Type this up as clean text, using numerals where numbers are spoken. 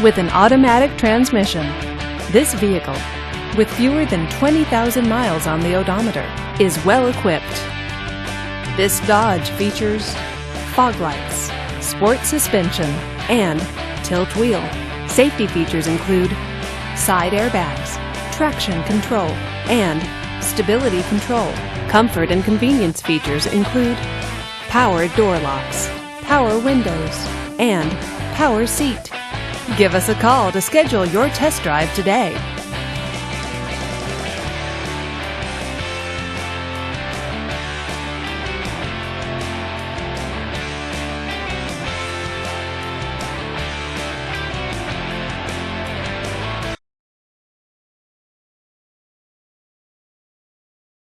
with an automatic transmission. This vehicle, with fewer than 20,000 miles on the odometer, is well equipped. This Dodge features fog lights, sport suspension, and tilt wheel. Safety features include side airbags, traction control, and stability control. Comfort and convenience features include power door locks, power windows, and power seat. Give us a call to schedule your test drive today.